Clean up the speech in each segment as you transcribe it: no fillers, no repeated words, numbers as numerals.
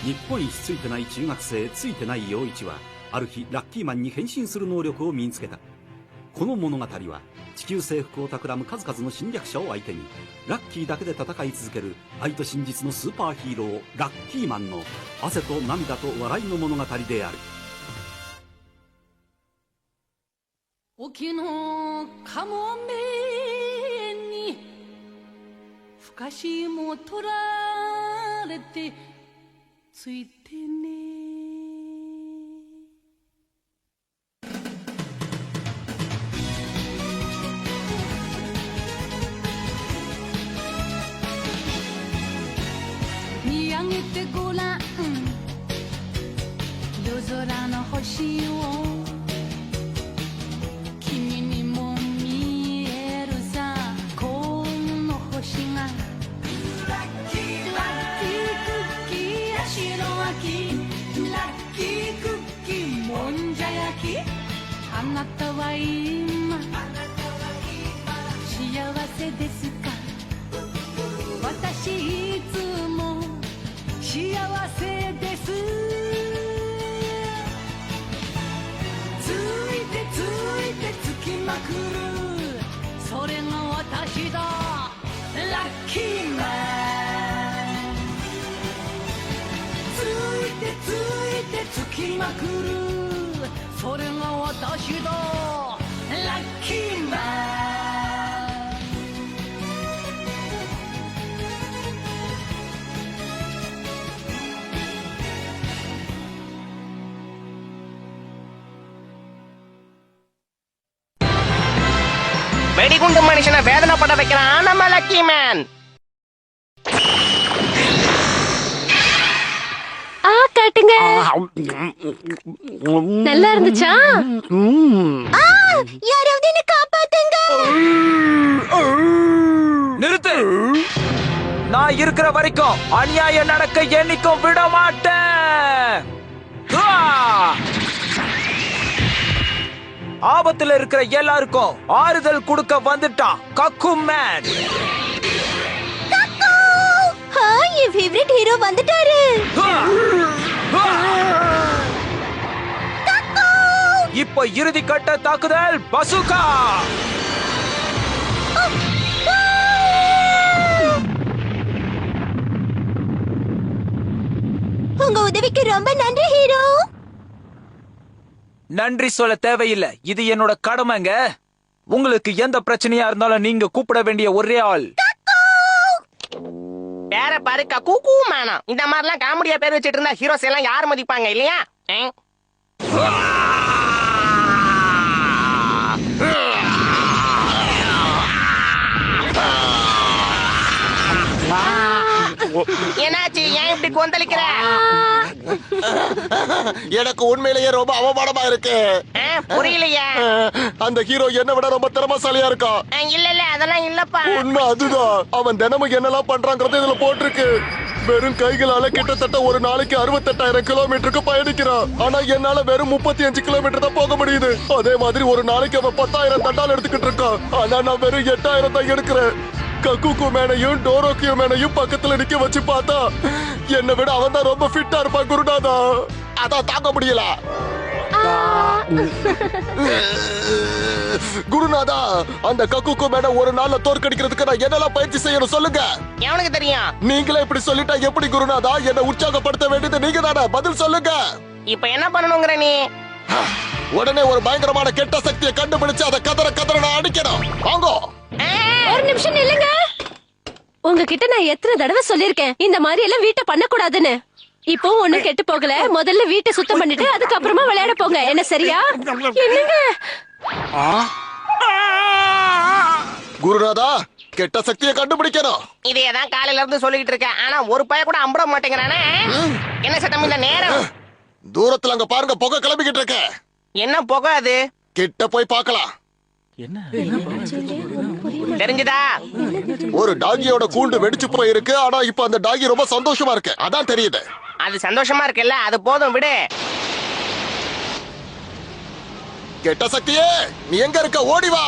日本一ついてない中学生ついてない陽一はある日ラッキーマンに変身する能力を身につけた。この物語は地球征服を企む数々の侵略者を相手にラッキーだけで戦い続ける愛と真実のスーパーヒーローラッキーマンの汗と涙と笑いの物語である。沖のかもめにふかしも取られてついてね。見上げてごらん夜空の星を、君にも見えるさこの星がラッキークッキーや白あきラッキークッキーもんじゃ焼き、あなたは今幸せですか？私いつも幸せです。ついてついてつきまくる、それが私だラッキーマン。ついてついてつきまくる、それが私だラッキーマン。வெடிகுண்டு மனுஷனை வேதனைப்பட வைக்கிறான் நம்ம லக்கி மேன். காட்டுங்க. நல்லா இருந்துச்சா? யாராவது என்ன காப்பாத்துங்க. நிறுத்து. நான் இருக்கிற வரைக்கும் அநியாயம் நடக்க என்னைக்கும் விட மாட்டேன். ஆபத்துல இருக்கிற எல்லாருக்கும் ஆறுதல் கொடுக்க வந்துட்டான் கக்கு மேன். என் ஃபேவரட் ஹீரோ வந்துட்டாரு. இப்போ இறுதி கட்ட தாக்குதல் பசுகா. உங்க உதவிக்கு ரொம்ப நன்றி ஹீரோ. நன்றி சொல்ல தேவையில்லை, இது என்னோட கடமைங்க. உங்களுக்கு எந்த பிரச்சனையா இருந்தாலும் நீங்க கூப்பிட வேண்டிய ஒரே ஆள். பேர பாரு கக்கூ மேனா. இந்த மாதிரிலாம் காமெடியா பேர் வச்சிட்டு இருந்தா ஹீரோஸ் எல்லாம் யார் மதிப்பாங்க இல்லையா? என்னாச்சு, ஏன் இப்படி கொந்தளிக்கிற? எனக்கு உண்மையிலேயே ரொம்ப அவமானமா இருக்கு. புரியலையா? அந்த ஹீரோ என்ன விட ரொம்ப திறமைசாலியா இருக்கா. இல்ல இல்ல அதெல்லாம் இல்லப்பா. உண்மை அதுதான். அவன் தினமும் என்னெல்லாம் பண்றாங்கிறது இதுல போட்டிருக்கு. வெறும் கைகளால கிட்டத்தட்ட ஒரு நாளைக்கு 68,000 கிலோமீட்டருக்கு பயணிக்கிறான். ஆனா என்னால வெறும் 35 கிலோமீட்டர் தான் போக முடியுது. அதே மாதிரி ஒரு நாளைக்கு அவன் 10,000 தண்டால் எடுத்துக்கிட்டு இருக்கான். ஆனா நான் வெறும் 8,000 தான் எடுக்கிறேன். கக்கு மேனையும் டோரோக்கியோ மேனையும் பக்கத்துல நிக்க வச்சு பார்த்தா என்னை விட அவன் தான் ரொம்ப ஃபிட்டா இருப்பான் குருநாதா. அதான் தாங்க முடியல. குருநாதா, அந்த கக்கு மேனை ஒரு நாள்ல தோற்கடிக்கிறதுக்கு நான் என்னெல்லாம் பயிற்சி செய்யணும் சொல்லுங்க. எவனுக்கு தெரியும்? நீங்களே இப்படி சொல்லிட்டா எப்படி குருநாதா? என்ன உற்சாகப்படுத்த வேண்டியது நீங்க தானே. பதில் சொல்லுங்க. இப்ப என்ன பண்ணணுங்கிற நீ? உடனே ஒரு பயங்கரமான கெட்ட சக்தியை கண்டுபிடிச்சு அதை கதற நான் அடிக்கணும். வாங்க. ஒரு நிமிஷம் நில்லுங்க. உங்ககிட்ட நான் எத்தனை தடவை சொல்லிருக்கேன் இந்த மாதிரி எல்லாம் வீட்டை பண்ண கூடாதுன்னு. இப்போ ஒண்ணு கெட்டு போகல. முதல்ல வீட்டை சுத்தம் பண்ணிட்டு அதுக்கப்புறமா விளையாட போங்க. என்ன சரியா? என்னங்க குருநாதா, கெட்ட சக்தியை கண்டுபிடிக்கணும். இதையதான் காலையில இருந்து சொல்லிட்டு இருக்கேன். ஆனா ஒரு பய கூட அம்பட மாட்டேங்கிறானே. என்ன சத்தம் இந்த நேரம்? தூரத்துல அங்க பாருங்க, புகை கிளம்பிக்கிட்டு இருக்க. என்ன புகை அது? கிட்ட போய் பார்க்கலாம். தெரிஞ்சுதா? ஒரு டாகியோட கூண்டு வெடிச்சு போயிருக்கு. ஆனா இப்ப அந்த டாகி ரொம்ப சந்தோஷமா இருக்கு. அதான் தெரியுது. அது சந்தோஷமா இருக்குல்ல, அது போதும் விடு. கெட்ட சக்தியே, நீ எங்க இருக்க? ஓடி வா.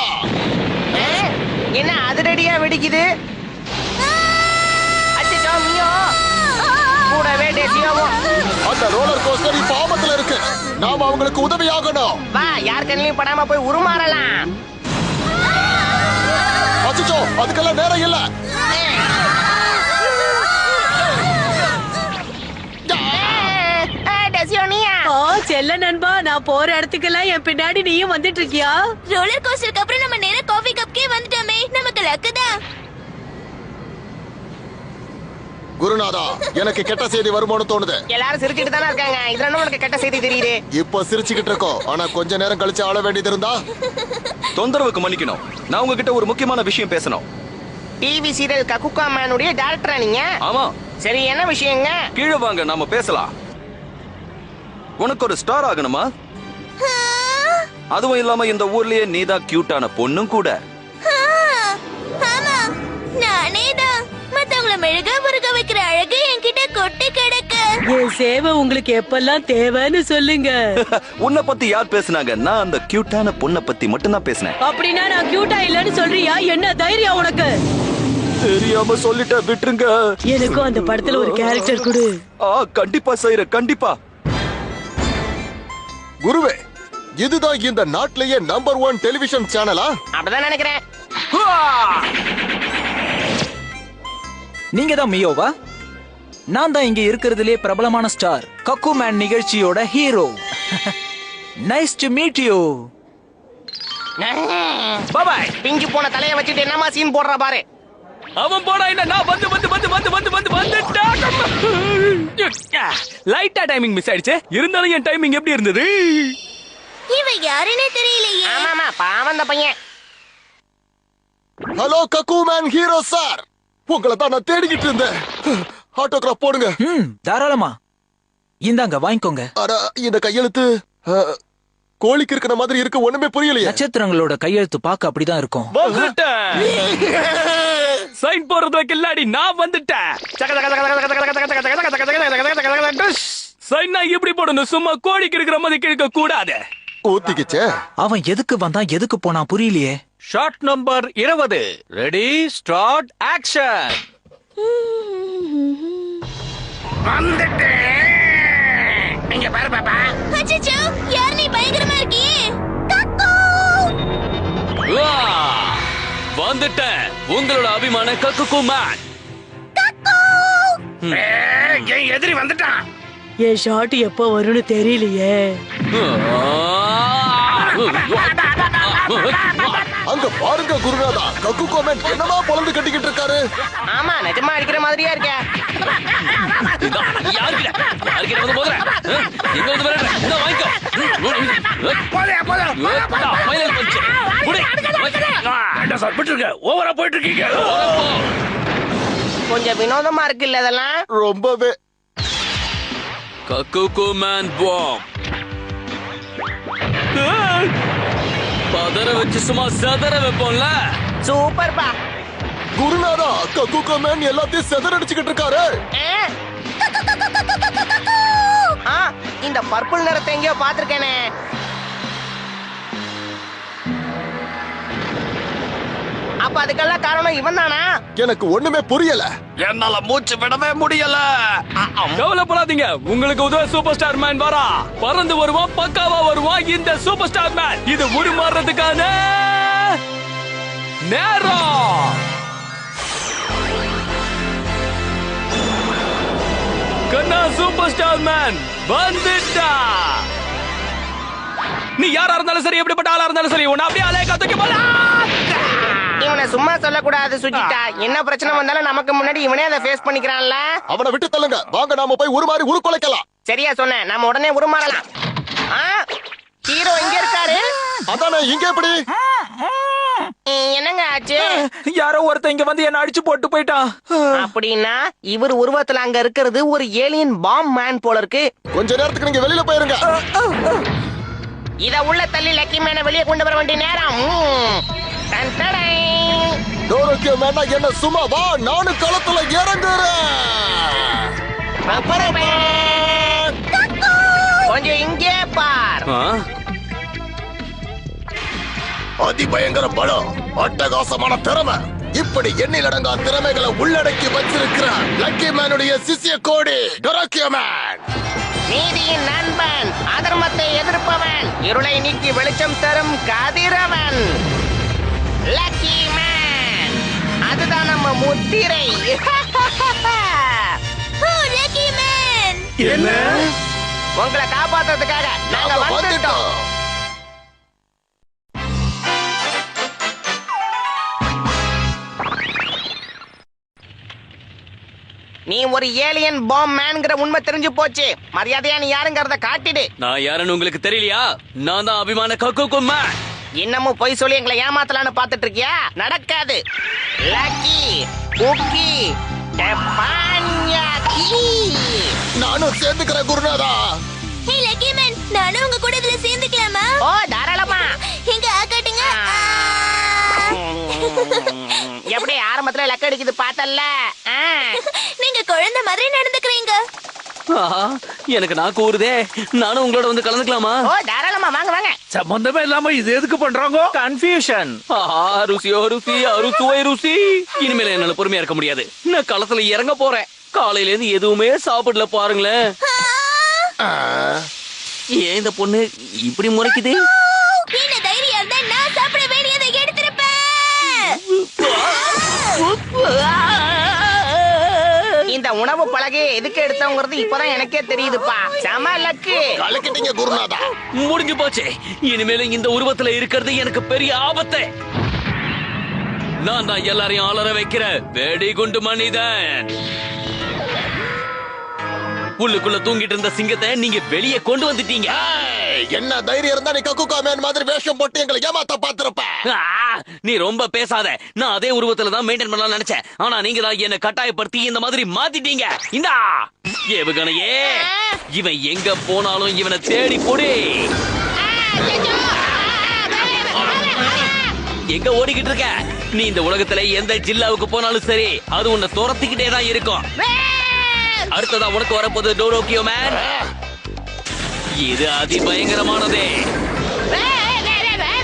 என்ன அதிரடியா வெடிக்குது? அச்சோ மியோ கூடவே டெசியோவும் ரோலர் கோஸ்டர் இப்ப ஆபத்துல இருக்கு. நாம அவங்களுக்கு உதவியாகணும். வா, யார் கண்ணிலையும் படாம போய் உருமாறலாம். அச்சச்சோ, அதுக்கெல்லாம் நேரம் இல்ல. டெசியோனியா, செல்ல நண்பா, நான் போற இடத்துக்கெல்லாம் என் பின்னாடி நீயும் வந்துட்டு இருக்கியா? ரோலர் கோஸ்டருக்கு அப்புறம் நம்ம நேரா காஃபி கப்கே வந்துட்டோமே, நமக்கு லக்குதான். குருநாதா, எனக்கு கெட்ட செய்தி வருமோன்னு தோணுது. எல்லாரும் சிரிச்சிட்டு தானே இருக்காங்க. இதுல என்ன உனக்கு கெட்ட செய்தி தெரியுது? இப்ப சிரிச்சுக்கிட்டு இருக்கோம், ஆனா கொஞ்ச நேரம் கழிச்சு ஆள வேண்டியது இருந்தா. தொந்தரவுக்கு மன்னிக்கணும். நான் உங்ககிட்ட ஒரு முக்கியமான விஷயம் பேசணும். டிவி சீரியல் கக்குக்கா மேனுடைய டைரக்டரா நீங்க? ஆமா. சரி, என்ன விஷயங்க? கீழே வாங்க, நாம பேசலாம். உனக்கு ஒரு ஸ்டார் ஆகணுமா? அதுவும் இல்லாம இந்த ஊர்லயே நீதான் கியூட்டான பொண்ணும் கூட. ஆமா, நானேதான். மத்தவங்கள மெழுகா முருக வைக்கிற அழகு என்கிட்ட கொட்டி கிடக்கு. என் சேவை உங்களுக்கு எப்பெல்லாம் தேவைன்னு சொல்லுங்க. உன்னை பத்தி யார் பேசுனாங்க? நான் அந்த கியூட்டான பொண்ணை பத்தி மட்டும் தான் பேசினேன். அப்படின்னா நான் கியூட்டா இல்லன்னு சொல்றியா? என்ன தைரியம் உனக்கு? தெரியாம சொல்லிட்ட, விட்டுருங்க. எனக்கும் அந்த படத்துல ஒரு கேரக்டர் கொடு. கண்டிப்பா செய்யறேன், கண்டிப்பா. குருவே, இதுதான் இந்த நாட்டிலேயே நம்பர் 1 டெலிவிஷன் சேனலா? அப்படிதான் நினைக்கிறேன். நீங்க தான் மியோவா? நான் தான் இங்க இருக்கிறதுலே பிரபலமான ஸ்டார், கக்கு மேன் நிகழ்ச்சியோட hero. Nice to meet you. Bye. பிஞ்சு போன தலைய வச்சுட்டு என்னமா சீன் போடுற பாரு. அவன் போடா, என்ன நான் வந்துட்டேன். லைட்டா டைமிங் மிஸ் ஆயிடுச்சு. இருந்தாலும் என் டைமிங் எப்படி இருந்தது? இவன் யாருன்னே தெரியலையே. ஆமாமா, பாவம் அந்த பையன். ஹலோ கக்கு மேன் ஹீரோ சார், உங்களை தான் நான் தேடிக்கிட்டு இருந்தேன். ஆட்டோகிராஃப் போடுங்க. தாராளமா. இந்தாங்க, வாங்கிக்கோங்க. அட, இந்த கையெழுத்து கோழிக்கு இருக்கிற மாதிரி இருக்கு, ஒண்ணுமே புரியலையே. நட்சத்திரங்களோட கையெழுத்து பார்க்க அப்படிதான் இருக்கும். சைன் போடுறதுல கில்லாடி நான் வந்துட்டேன். சைனா எப்படி போடணும்? சும்மா கோழிக்கு இருக்கிற மாதிரி கிழக்க கூடாது. ஊத்திக்கிச்சே. அவன் எதுக்கு வந்தான், எதுக்கு போனா புரியலையே. Shot number 20. Ready, start, action. வந்துட்டேன். இங்க பாரு பாப்பா. அச்சச்சோ, யார் நீ? பயங்கரமா இருக்கியே. வந்துட்டேன், உங்களோட அபிமான கக்கு மேன். என் எதிரி வந்துட்டான். என் ஷாட் எப்போ வரும்னு தெரியலையே. அங்க பாருங்க குருநாதா, கக்கு கோமன் என்னமா பொழந்து கட்டிக்கிட்டு இருக்காரு. ஆமா, நிஜமா அடிக்கிற மாதிரியா இருக்க. ஓவரா போயிட்டு இருக்கீங்க. கொஞ்சம் வினோதமா இருக்கு இல்ல இதெல்லாம்? ரொம்பவே. கக்கு மேன் பாம் பதற வச்சு சும்மா சதற வைப்போம்ல. சூப்பர் பா. குருநாதா, கக்கு கோமன் எல்லாத்தையும் செதறடிச்சுக்கிட்டு இருக்காரு. இந்த பர்பிள் நிறத்தை எங்கேயோ பாத்திருக்கேனே. அப்ப அதுக்கெல்லாம் காரணம் இவன் தானா? எனக்கு ஒண்ணுமே புரியல. என்னால மூச்சு விடவே முடியல. கவலைப்படாதீங்க, உங்களுக்கு உதவ சூப்பர் ஸ்டார் மேன் வரா. பறந்து வருவான், பக்காவா வருவான் இந்த சூப்பர் ஸ்டார் மேன். இது உருமாறுறதுக்கான நேரம். கண்ணா, சூப்பர் ஸ்டார் மேன் வந்துட்டா. நீ யாரா இருந்தாலும் சரி, எப்படிப்பட்ட ஆளா இருந்தாலும் சரி, உன்னை அப்படியே அலைய காத்துக்க போல. இவனை சும்மா சொல்லக்கூடாது சுஜிதா. என்ன பிரச்சனை வந்தாலும் நமக்கு முன்னாடி இவனே அதை ஃபேஸ் பண்ணிக்கிறான்ல. அவனை விட்டு தள்ளுங்க, வாங்க நாம போய் உருமாறி உருக்குலைக்கலாம். சரியா சொன்ன, நாம உடனே உருமாறலாம். ஹீரோ எங்க இருக்காரு? அதானே, இங்க எப்படி? என்னங்க ஆச்சு? யாரோ ஒருத்தன் இங்க வந்து என்ன அடிச்சு போட்டு போயிட்டான். அப்படின்னா இவர் உருவத்துல அங்க இருக்கிறது ஒரு ஏலியன் பாம் மேன் போல இருக்கு. கொஞ்ச நேரத்துக்கு நீங்க வெளியில போயிருங்க. இத உள்ள தள்ளி லக்கி மேனை வெளியே கொண்டு வர வேண்டிய நேரம். டோரோக்கியோ மேனா, என்ன சும்மா வா, நானும் களத்துல இறங்குறேன். கொஞ்சம் இங்கே பார். அதிபயங்கர பலம், அட்டகாசமான திறமை, இப்படி எண்ணிலடங்கா திறமைகளை உள்ளடக்கி வச்சிருக்கிற லக்கி மேனுடைய சிசிய கோடி டோரோக்கியோ மேன். நீதியின் நண்பன், அதர்மத்தை எதிர்ப்பவன், இருளை நீக்கி வெளிச்சம் தரும் கதிரவன், லக்கி மேன். அதுதான் நம்ம முத்திரை. Lucky man. என்ன உங்களை காப்பாத்துறதுக்காக நாங்க வந்துட்டோம். நீ ஒரு ஏலியன் பாம் மேன்ங்கிற உண்மை தெரிஞ்சு போச்சு. மரியாதையா நீ யாருங்கிறத காட்டிடு. நான் யாருன்னு உங்களுக்கு தெரியலையா? நான் தான் அபிமான கக்கு மேன். இன்னமும் பொய் சொல்லி எங்களை ஏமாத்தலான்னு பாத்துட்டு இருக்கியா? நடக்காது. Lucky cookie teppanyaki. நானும் சேர்ந்துக்கிறேன் குருநாதா. ஹே லக்கி மேன், நானும் உங்க கூட இதுல சேர்ந்துக்கலாமா? ஓ தாராளமா. எங்க ஆக்காட்டுங்க. எப்படி ஆரம்பத்துல லக்க அடிக்குது பார்த்தல்ல? நீங்க குழந்தை மாதிரி நடந்துக்கிறீங்க. ஆஹா, எனக்கு நான் கூறுதே. நானும் உங்களோட வந்து கலந்துக்கலாமா? ஓ தாராளமா, வாங்க வாங்க. சம்பந்தமே இல்லாம இது எதுக்கு பண்றாங்க? கன்ஃபியூஷன். ஆஹா, ருசியோ ருசி, அறுசுவை ருசி. இனிமேல என்னால பொறுமையா இருக்க முடியாது. நான் களத்துல இறங்க போறேன். காலையில இருந்து எதுவுமே சாப்பிடல பாருங்களேன். ஏன் இந்த பொண்ணு இப்படி முறைக்குது? என்ன தைரியம் இருந்தா நான் சாப்பிட வேண்டியதை எடுத்திருப்பேன். இந்த உணவு பலகையை எதுக்கு எடுத்தவங்கிறது இப்பதான் எனக்கே தெரியுதுப்பா. செம லக்கு. கலக்கிட்டீங்க குருநாதா. முடிஞ்சு போச்சு. இனிமேல இந்த உருவத்துல இருக்கிறது எனக்கு பெரிய ஆபத்து. நான் தான் எல்லாரையும் அலற வைக்கிற வெடிகுண்டு மனிதன். உள்ளுக்குள்ள தூங்கிட்டு இருந்த சிங்கத்தை நீங்க வெளியே கொண்டு வந்துட்டீங்க. என்ன தைரியம் இருந்தா நீ கக்குகா மேன் மாதிரி வேஷம் போட்டு எங்களை ஏமாத்த பாத்திருப்ப. நீ ரொம்ப பேசாத. நான் அதே உருவத்துல தான் மெயின்டைன் பண்ணலாம் நினைச்சேன். ஆனா நீங்க தான் என்ன கட்டாயப்படுத்தி இந்த மாதிரி மாத்திட்டீங்க. இந்தா ஏவுகணையே, இவன் எங்க போனாலும் இவனை தேடி போடு. எங்க ஓடிக்கிட்டு இருக்க? நீ இந்த உலகத்துல எந்த ஜில்லாவுக்கு போனாலும் சரி, அது உன்னை துரத்திக்கிட்டே தான் இருக்கும். அடுத்ததா உனக்கு வரப்போது டோரோக்கியோ மேன். இது அதிபயங்கரமானதே.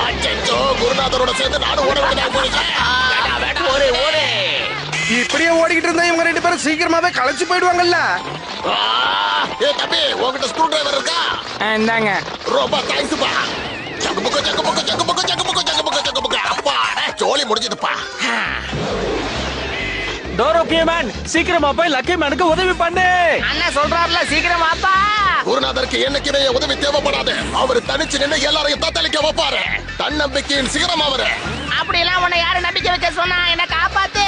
அச்சோ, குருநாதரோட சேர்ந்து நானும் ஓட ஓடு. இப்படியே ஓடிக்கிட்டு இருந்தா இவங்க ரெண்டு பேரும் சீக்கிரமாவே களைச்சு போயிடுவாங்கல்ல. ஏ தம்பி, உங்ககிட்ட ஸ்க்ரூ டிரைவர் இருக்கா? இந்தாங்க. ரொம்ப தேங்க்ஸ்ப்பா. ஜக்கு அப்பா ஜோலி முடிஞ்சதுப்பா. டோரோக்கியோ மேன், சீக்கிரமா போய் லக்கி மேனுக்கு உதவி பண்ணு. அண்ணா சொல்றாருல, சீக்கிரம் வாப்பா. குருநாதருக்கு என்னைக்குமே உதவி தேவைப்படாது. அவரு தனிச்சு நின்று எல்லாரையும் தத்தளிக்க வைப்பாரு. தன்னம்பிக்கையின் சிகரம் அவரு. அப்படி எல்லாம் உன்னை யாரு நம்பிக்கை வைக்க சொன்னா? என்ன காப்பாத்து.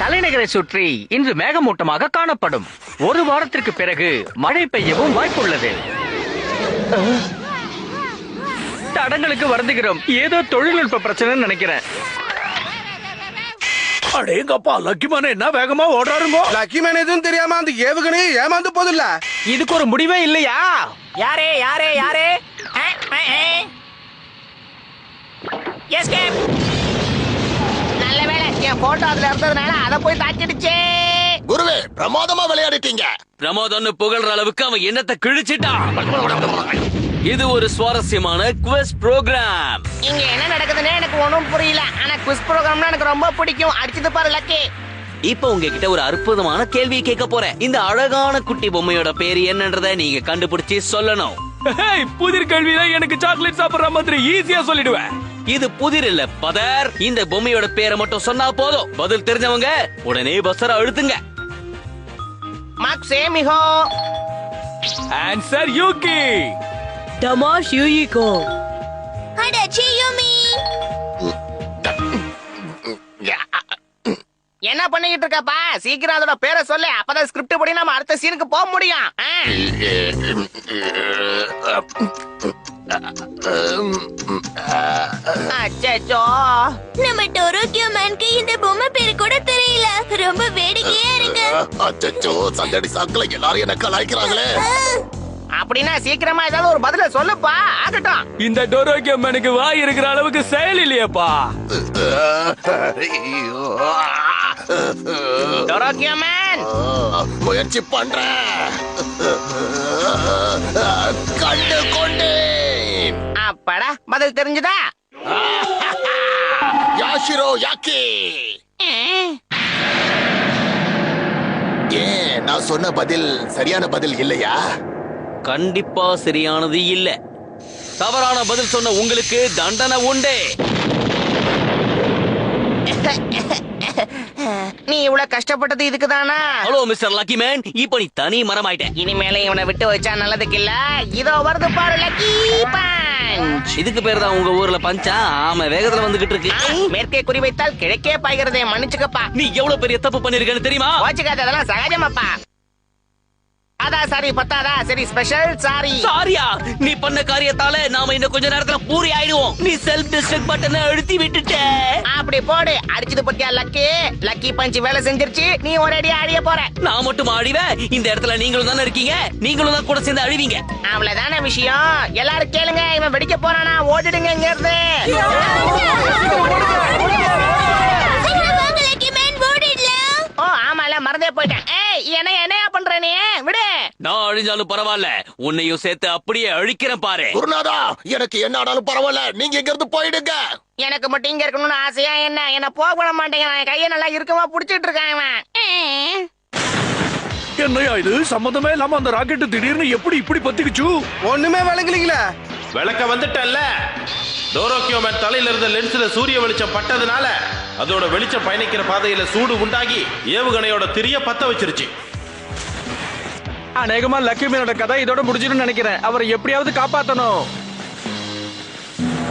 தலைநகரை சுற்றி இன்று மேகமூட்டமாக காணப்படும். ஒரு வாரத்திற்கு பிறகு மழை பெய்யவும் வாய்ப்புள்ளது. தடங்களுக்கு வருந்துகிறோம். ஏதோ தொழில்நுட்ப பிரச்சனைன்னு நினைக்கிறேன். அடேங்கப்பா, லக்கி மேன் என்ன வேகமா ஓடுறாருங்க. லக்கி மேன் எதுவும் தெரியாம அந்த ஏவுகணையை ஏமாந்து போதில்ல. இதுக்கு ஒரு முடிவே இல்லையா? யாரே யாரே யாரே? எஸ்கேப். நல்ல வேளை என் போட்டோ அதுல இருந்ததுனால அதை போய் தாக்கிடுச்சே. குருவே, பிரமாதமா விளையாடிட்டீங்க. பிரமோதன்னு புகழ்ற அளவுக்கு அவன் என்னத்தை கிழிச்சிட்டான். இது ஒரு சுவாரஸ்யமான குவிஸ் ப்ரோக்ராம். இங்க என்ன நடக்குதுன்னு எனக்கு ஒண்ணும் புரியல. ஆனா குவிஸ் ப்ரோக்ராம்னா எனக்கு ரொம்ப பிடிக்கும். அடிச்சது பாரு லக்கி. இப்ப உங்ககிட்ட ஒரு அற்புதமான கேள்வியை கேட்க போறேன். இந்த அழகான குட்டி பொம்மையோட பேரு என்னன்றதை நீங்க கண்டுபிடிச்சு சொல்லணும். புதிர் கேள்வியில எனக்கு சாக்லேட் சாப்பிடுற மாதிரி ஈஸியா சொல்லிடுவேன். இது புதிர் இல்ல பதர். இந்த பொம்மையோட பேரை மட்டும் சொன்னா போதும். பதில் தெரிஞ்சவங்க உடனே பஸ்ஸரை அழுத்துங்க. மாக்ஸே மிஹோ. ஆன்சர் யூகி. டமாஷ் யூயிகோ. அட சியூமி. என்ன பண்ணிக்கிட்டு இருக்கப்பா? சீக்கிரம் அதோட பேரை சொல்லு. அப்பதான் ஸ்கிரிப்ட் படி நம்ம அடுத்த சீனுக்கு போக முடியும். அச்சச்சோ, நம்ம டோரோக்கியோ மேனுக்கு இந்த பொம்மை பேரு கூட தெரியல. ரொம்ப வேடிக்கையா இருக்கு. அச்சோ, சந்தடி சாக்குல எல்லாரும் என்ன கலாய்க்கிறாங்களே. அப்படின்னா சீக்கிரமா ஏதாவது ஒரு பதில சொல்லுப்பா. ஆகட்டும். இந்த டோரோக்கியோ மேனுக்கு வாய் இருக்கிற அளவுக்கு செயல் இல்லையப்பா. டோரோக்கியோ மேன், முயற்சி பண்றேன். கண்டு கொண்டேன். அப்பாடா, பதில் தெரிஞ்சுதா? யாஷிரோ யாக்கி. ஏன் நான் சொன்ன பதில் சரியான பதில் இல்லையா? கண்டிப்பா சரியானது இல்ல. தவறான பதில் சொன்ன உங்களுக்கு தண்டனை உண்டு. நீ இவ்வளவு கஷ்டப்பட்டது இதுக்குதானா? ஹலோ மிஸ்டர் லக்கி மேன், இப்போ நீ தனி மரமாயிட்ட. இனிமேல இவனை விட்டு வச்சா நல்லதுக்கு இல்ல. இதோ வருது பாரு லக்கி பஞ்ச். இதுக்கு பேர் தான் உங்க ஊர்ல பஞ்சா? ஆமா, வேகத்துல வந்துகிட்டு இருக்கு. மேற்கே குறிவைத்தால் கிழக்கே பாய்கிறதே, மன்னிச்சுக்கப்பா. நீ எவ்வளவு பெரிய தப்பு பண்ணிருக்கன்னு தெரியுமா? வாச்சுக்காத, அதெல்லாம் சகஜமாப்பா. அதான் சாரி பத்தாதா? சரி, ஸ்பெஷல் சாரி. சாரியா? நீ பண்ண காரியத்தால நாம இன்னும் கொஞ்ச நேரத்துல பூரி ஆயிடுவோம். நீ செல்ஃப் டிஸ்ட்ரக்ட் பட்டனை அழுத்தி விட்டுட்ட. அப்படி போடு. அடிச்சது பத்தியா லக்கி? லக்கி பஞ்ச் வேலை செஞ்சிருச்சு. நீ ஒரேடியா அழிய போற. நான் மட்டும் அழிவேன்? இந்த இடத்துல நீங்களும் தானே இருக்கீங்க. நீங்களும் தான் கூட சேர்ந்து அழிவீங்க. அவ்வளவுதானே விஷயம். எல்லாரும் கேளுங்க, இவன் வெடிக்க போறானா? ஓடிடுங்க இங்க இருந்து. ஓ ஆமால, மறந்தே போயிட்டேன். ஏய், என்னையா பண்ற நீ? விடு. நான் அழிஞ்சாலும் பரவாயில்ல, உன்னையும் சேர்த்து அப்படியே அழிக்கிறேன் பாரு. குருநாதா, எனக்கு என்ன ஆனாலும் பரவாயில்ல, நீங்க இங்க இருந்து போயிடுங்க. எனக்கு மட்டும் இங்க இருக்கணும்னு ஆசையா என்ன போக விட மாட்டேங்கிறான். கையை நல்லா இறுக்கமா புடிச்சிட்டு இருக்கான் இவன். என்னையா இது? சம்மந்தமே இல்லாம அந்த ராக்கெட் திடீர்னு எப்படி இப்படி பத்திக்குச்சு? ஒண்ணுமே விளங்கலீங்களா? விளக்க வந்துட்டல்ல. டோரோக்கியோ மேன் தலையில இருந்த லென்ஸ்ல சூரிய வெளிச்சம் பட்டதுனால அதோட வெளிச்சம் பயணிக்கிற பாதையில சூடு உண்டாகி ஏவுகணையோட திரிய பத்த வச்சிருச்சு. அநேகமா லக்கி மேனோட கதை இதோட முடிஞ்சிடும் நினைக்கிறேன். அவரை எப்படியாவது காப்பாத்தணும்.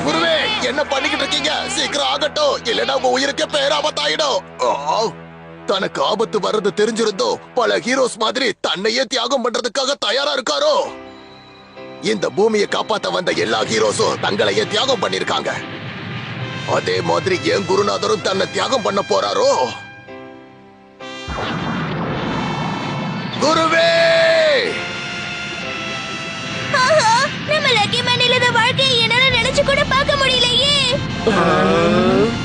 குருவே, என்ன பண்ணிக்கிட்டு இருக்கீங்க? சீக்கிரம் ஆகட்டும், இல்லைன்னா உங்க உயிருக்கு பேராபத்தாயிடும். தனக்கு ஆபத்து வர்றது தெரிஞ்சிருந்தோ பல ஹீரோஸ் மாதிரி தன்னையே தியாகம் பண்றதுக்காக தயாரா இருக்காரோ? இந்த பூமியை காப்பாத்த வந்த எல்லா ஹீரோஸும் தங்களையே தியாகம் பண்ணிருக்காங்க. அதே மாதிரி என் குருநாதரும் தன்னை தியாகம் பண்ண போறாரோ? குருவே, நம்ம லக்கி மேன் இல்லாத வாழ்க்கையை என்னால நினைச்சு கூட பார்க்க முடியலையே.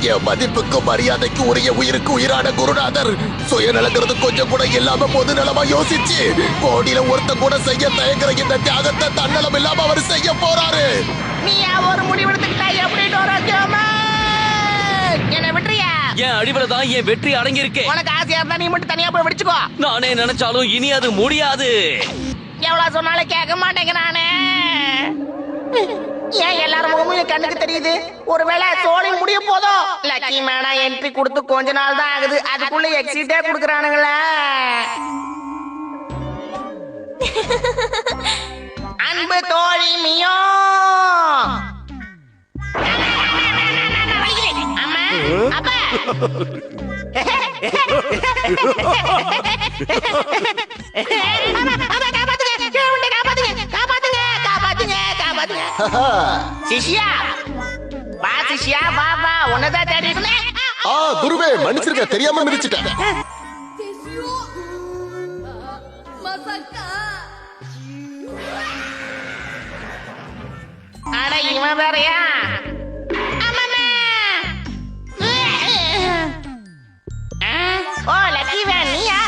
என் மதிப்புக்கு மரியாதைக்கு உரிய உயிருக்கு உயிரான குருநாதர் சுயநலங்கிறது கொஞ்சம் கூட இல்லாம பொது நலமா யோசிச்சு கோடியில ஒருத்த கூட செய்ய தயங்குற இந்த தியாகத்தை தன்னலம் இல்லாம அவர் செய்ய போறாரு. நீ ஒரு முடிவெடுத்துக்கிட்டா எப்படி டோரோக்கியோ மேன்? என்ன விட்டுறியா? என் அடிவுல தான் என் வெற்றி அடங்கி இருக்கு. உனக்கு ஆசையா இருந்தா நீ மட்டும் தனியா போய் வெடிச்சுக்கோ. நானே நினைச்சாலும் இனி அது முடியாது. எவ்வளவு சொன்னாலும் கேட்க மாட்டேங்கிறானே. ஏன் எல்லாரும் முகமும் என் கண்ணுக்கு தெரியுது? ஒருவேளை சோழி முடிய போதும். லக்கி மேனா என்ட்ரி கொடுத்து கொஞ்ச நாள் தான் ஆகுது, அதுக்குள்ள எக்ஸிட்டே குடுக்கறானுங்களே. அன்பு தோழி மியோ. அம்மா, அப்பா. சிஷ்யா வா, சிஷ்யா வா வா, உன்னதான் தேடி இருந்தேன். குருவே, மன்னிச்சிருக்க, தெரியாம மிதிச்சிட்டேன். அட இவன் வேறயா? ஓ லக்கி வேன் நீயா?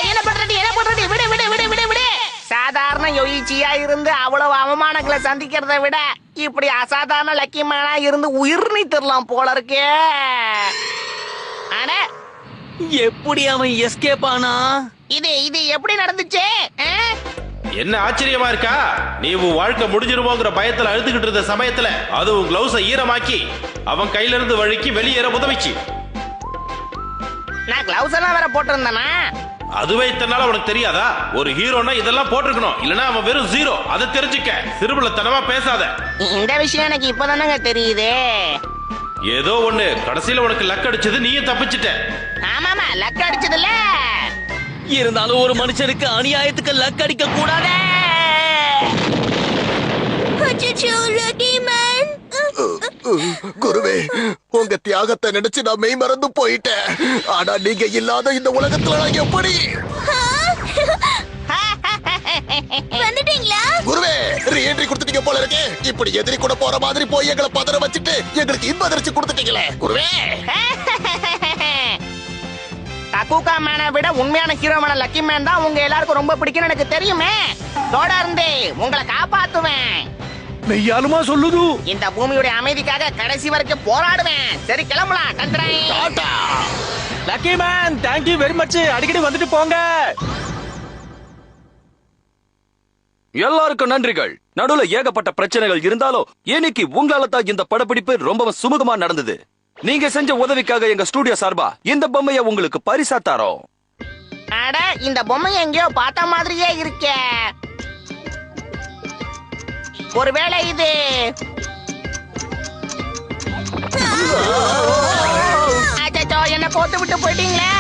என்ன பண்றடி? விடு விடு விடு விடு விடு. சாதாரண யோயிச்சியா இருந்து அவ்வளவு அவமானங்களை சந்திக்கிறத விட இப்படி அசாதாரண லக்கி மேனா இருந்து உயிர் நீத்தரலாம் போல இருக்கே. அட எப்படி அவன் எஸ்கேப் ஆனா? இது எப்படி நடந்துச்சு? என்ன ஆச்சரியமா இருக்கா? நீ உன் வாழ்க்கை முடிஞ்சிருமோங்கிற பயத்துல அழுதுகிட்டு இருந்த சமயத்துல அது உன் கிளவுஸை ஈரமாக்கி அவன் கையில இருந்து வழுக்கி வெளியேற உதவிச்சு. நான் கிளவுஸ் எல்லாம் வேற போட்டிருந்தேனா? அதுவே இத்தனால உனக்கு தெரியாதா? ஒரு ஹீரோனா இதெல்லாம் போட்டிருக்கணும், இல்லனா அவன் வெறும் ஜீரோ. அதை தெரிஞ்சுக்க. சிறுபுலத்தனமா பேசாத. இந்த விஷயம் எனக்கு இப்பதானங்க தெரியுதே. ஏதோ ஒண்ணு கடைசியில உனக்கு லக் அடிச்சது, நீயும் தப்பிச்சிட்ட. ஆமாமா, லக் அடிச்சதுல. இருந்தாலும் ஒரு மனுஷனுக்கு அநியாயத்துக்கு லக் அடிக்க கூடாதே. குருவே, உங்க தியாகத்தை நினைச்சு நான் மெய் மறந்து போயிட்டேன். ஆனா நீங்க இல்லாத இந்த உலகத்துல நான் எப்படி? வந்துட்டீங்களா? குருவே, ரீஎன்ட்ரி கொடுத்துட்டீங்க போல இருக்கே. இப்படி எதிரி கூட போற மாதிரி போய் எங்களை பதற வச்சுட்டு எங்களுக்கு இன்ப அதிர்ச்சி கொடுத்துட்டீங்களே குருவே. டக்குகா மேனை விட உண்மையான ஹீரோமான லக்கி மேன் தான் உங்க எல்லாருக்கும் ரொம்ப பிடிக்கும் எனக்கு தெரியுமே. தொடர்ந்து உங்களை காப்பாத்துவேன். மெய்யாலுமா சொல்லுது? இந்த பூமியுடைய அமைதிக்காக கடைசி வரைக்கும் போராடுவேன். சரி, கிளம்பலாம். Lucky man, thank you very much. அடிக்கடி வந்துட்டு போங்க. எல்லாருக்கும் நன்றிகள். நடுவுல ஏகப்பட்ட பிரச்சனைகள் இருந்தாலும் இன்னைக்கு உங்களால தான் இந்த படப்பிடிப்பு ரொம்ப சுமூகமா நடந்தது. நீங்க செஞ்ச உதவிக்காக எங்க ஸ்டுடியோ சார்பா இந்த பொம்மைய உங்களுக்கு பரிசா தரோம். அட இந்த பொம்மை எங்கேயோ பார்த்த மாதிரியே இருக்கே. ஒருவேளை இது அச்சச்சோ, என்ன கோத்து விட்டு போயிட்டீங்களே.